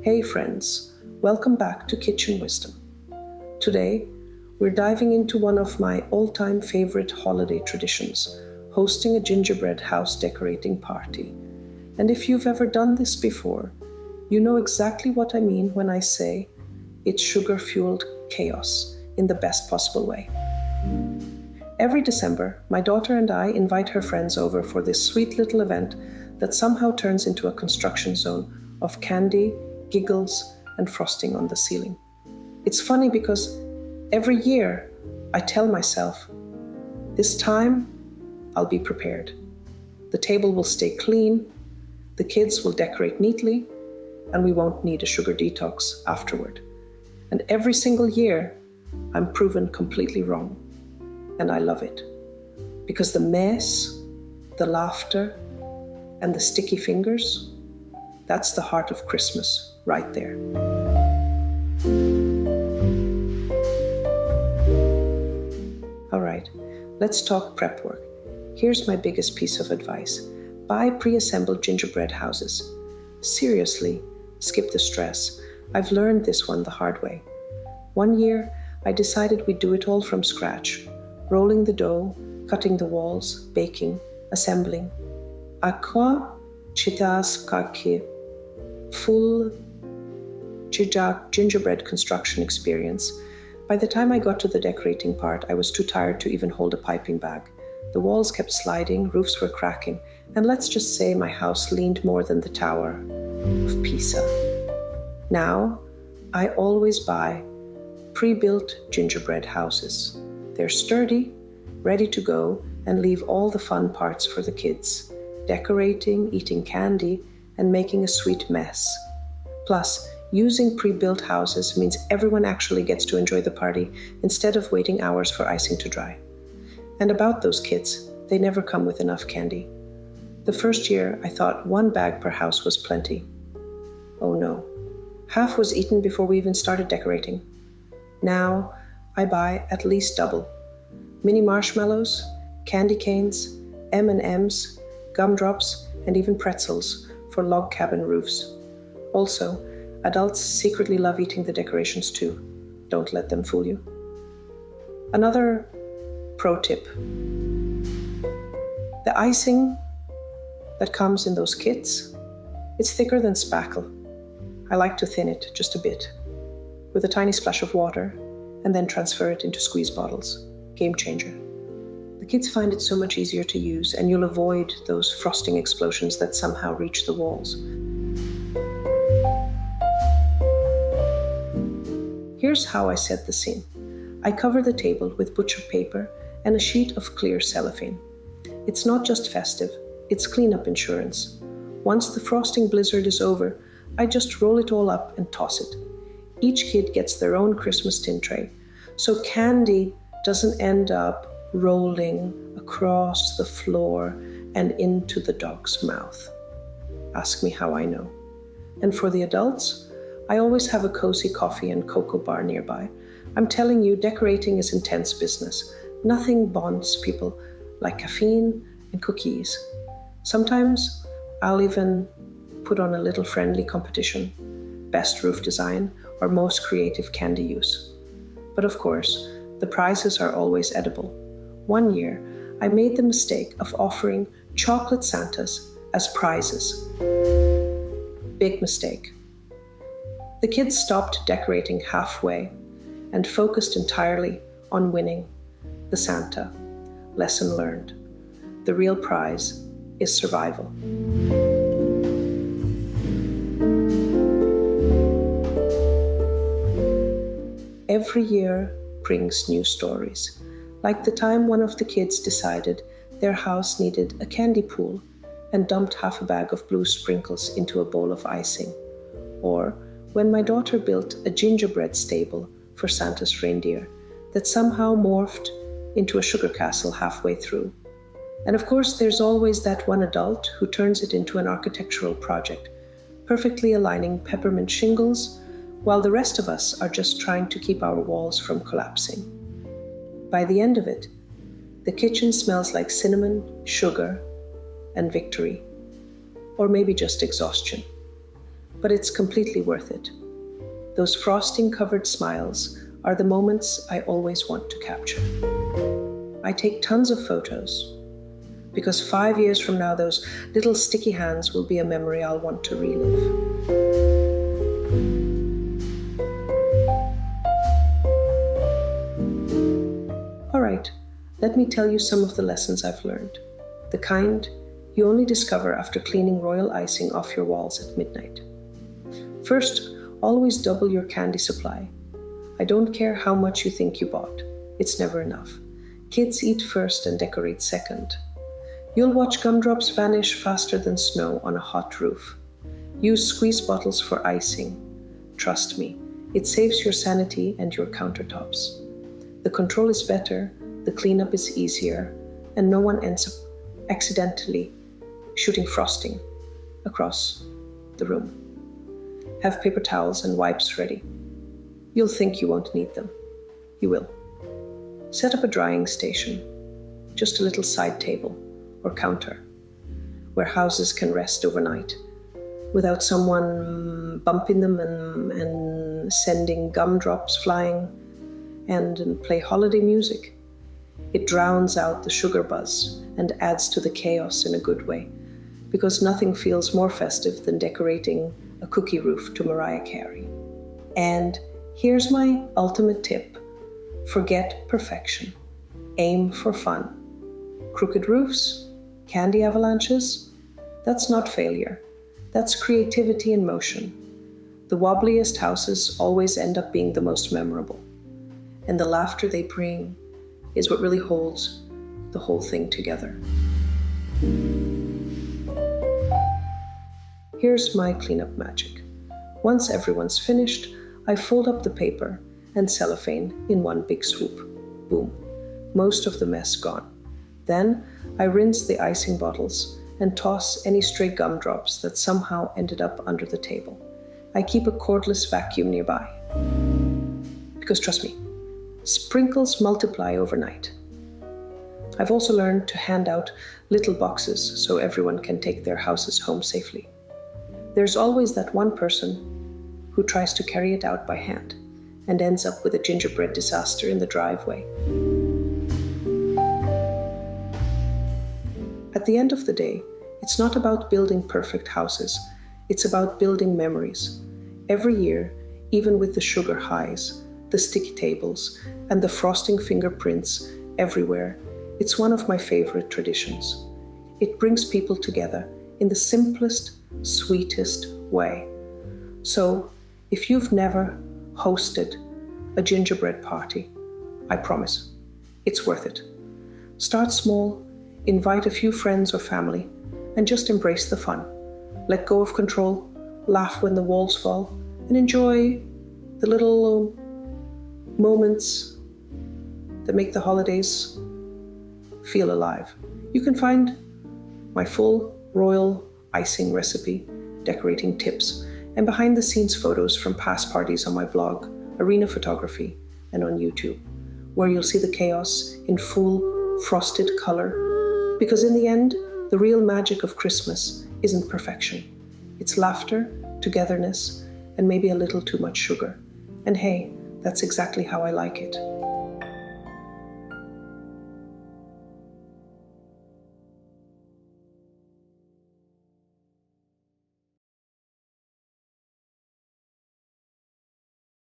Hey friends, welcome back to Kitchen Wisdom. Today, we're diving into one of my all-time favorite holiday traditions, hosting a gingerbread house decorating party. And if you've ever done this before, you know exactly what I mean when I say it's sugar-fueled chaos in the best possible way. Every December, my daughter and I invite her friends over for this sweet little event that somehow turns into a construction zone of candy, giggles, and frosting on the ceiling. It's funny because every year I tell myself, this time I'll be prepared. The table will stay clean, the kids will decorate neatly, and we won't need a sugar detox afterward. And every single year, I'm proven completely wrong. And I love it. Because the mess, the laughter, and the sticky fingers, that's the heart of Christmas right there. All right, let's talk prep work. Here's my biggest piece of advice. Buy pre-assembled gingerbread houses. Seriously, skip the stress. I've learned this one the hard way. One year, I decided we'd do it all from scratch, rolling the dough, cutting the walls, baking, assembling. À quoi tu t'attaques? Full gingerbread construction experience. By the time I got to the decorating part, I was too tired to even hold a piping bag. The walls kept sliding, roofs were cracking, and let's just say my house leaned more than the Tower of Pisa. Now, I always buy pre-built gingerbread houses. They're sturdy, ready to go, and leave all the fun parts for the kids. Decorating, eating candy, and making a sweet mess. Plus, using pre-built houses means everyone actually gets to enjoy the party instead of waiting hours for icing to dry. And about those kids, they never come with enough candy. The first year, I thought one bag per house was plenty. Oh no, half was eaten before we even started decorating. Now, I buy at least double. Mini marshmallows, candy canes, M&Ms, gumdrops, and even pretzels for log cabin roofs. Also, adults secretly love eating the decorations too. Don't let them fool you. Another pro tip. The icing that comes in those kits, it's thicker than spackle. I like to thin it just a bit, with a tiny splash of water, and then transfer it into squeeze bottles. Game changer. The kids find it so much easier to use, and you'll avoid those frosting explosions that somehow reach the walls. Here's how I set the scene. I cover the table with butcher paper and a sheet of clear cellophane. It's not just festive, it's cleanup insurance. Once the frosting blizzard is over, I just roll it all up and toss it. Each kid gets their own Christmas tin tray, so candy doesn't end up rolling across the floor and into the dog's mouth. Ask me how I know. And for the adults, I always have a cozy coffee and cocoa bar nearby. I'm telling you, decorating is intense business. Nothing bonds people like caffeine and cookies. Sometimes I'll even put on a little friendly competition, best roof design or most creative candy use. But of course, the prizes are always edible. One year, I made the mistake of offering chocolate Santas as prizes. Big mistake. The kids stopped decorating halfway and focused entirely on winning the Santa. Lesson learned. The real prize is survival. Every year brings new stories. Like the time one of the kids decided their house needed a candy pool and dumped half a bag of blue sprinkles into a bowl of icing. Or when my daughter built a gingerbread stable for Santa's reindeer that somehow morphed into a sugar castle halfway through. And of course, there's always that one adult who turns it into an architectural project, perfectly aligning peppermint shingles, while the rest of us are just trying to keep our walls from collapsing. By the end of it, the kitchen smells like cinnamon, sugar, and victory, or maybe just exhaustion. but it's completely worth it. Those frosting-covered smiles are the moments I always want to capture. I take tons of photos, because 5 years from now, those little sticky hands will be a memory I'll want to relive. All right, let me tell you some of the lessons I've learned. The kind you only discover after cleaning royal icing off your walls at midnight. First, always double your candy supply. I don't care how much you think you bought. It's never enough. Kids eat first and decorate second. You'll watch gumdrops vanish faster than snow on a hot roof. Use squeeze bottles for icing. Trust me, it saves your sanity and your countertops. The control is better, the cleanup is easier, and no one ends up accidentally shooting frosting across the room. Have paper towels and wipes ready. You'll think you won't need them. You will. Set up a drying station, just a little side table or counter, where houses can rest overnight without someone bumping them and sending gumdrops flying, and play holiday music. It drowns out the sugar buzz and adds to the chaos in a good way, because nothing feels more festive than decorating a cookie roof to Mariah Carey. And here's my ultimate tip. Forget perfection. Aim for fun. Crooked roofs, candy avalanches, that's not failure. That's creativity in motion. The wobbliest houses always end up being the most memorable. And the laughter they bring is what really holds the whole thing together. Here's my cleanup magic. Once everyone's finished, I fold up the paper and cellophane in one big swoop. Boom. Most of the mess gone. Then I rinse the icing bottles and toss any stray gumdrops that somehow ended up under the table. I keep a cordless vacuum nearby. Because trust me, sprinkles multiply overnight. I've also learned to hand out little boxes so everyone can take their houses home safely. There's always that one person who tries to carry it out by hand and ends up with a gingerbread disaster in the driveway. At the end of the day, it's not about building perfect houses. It's about building memories. Every year, even with the sugar highs, the sticky tables, and the frosting fingerprints everywhere, it's one of my favorite traditions. It brings people together in the simplest, sweetest way. So, if you've never hosted a gingerbread party, I promise, it's worth it. Start small, invite a few friends or family, and just embrace the fun. Let go of control, laugh when the walls fall, and enjoy the little moments that make the holidays feel alive. You can find my full royal icing recipe, decorating tips, and behind-the-scenes photos from past parties on my blog, Arina Photography, and on YouTube, where you'll see the chaos in full frosted color. Because in the end, the real magic of Christmas isn't perfection. It's laughter, togetherness, and maybe a little too much sugar. And hey, that's exactly how I like it.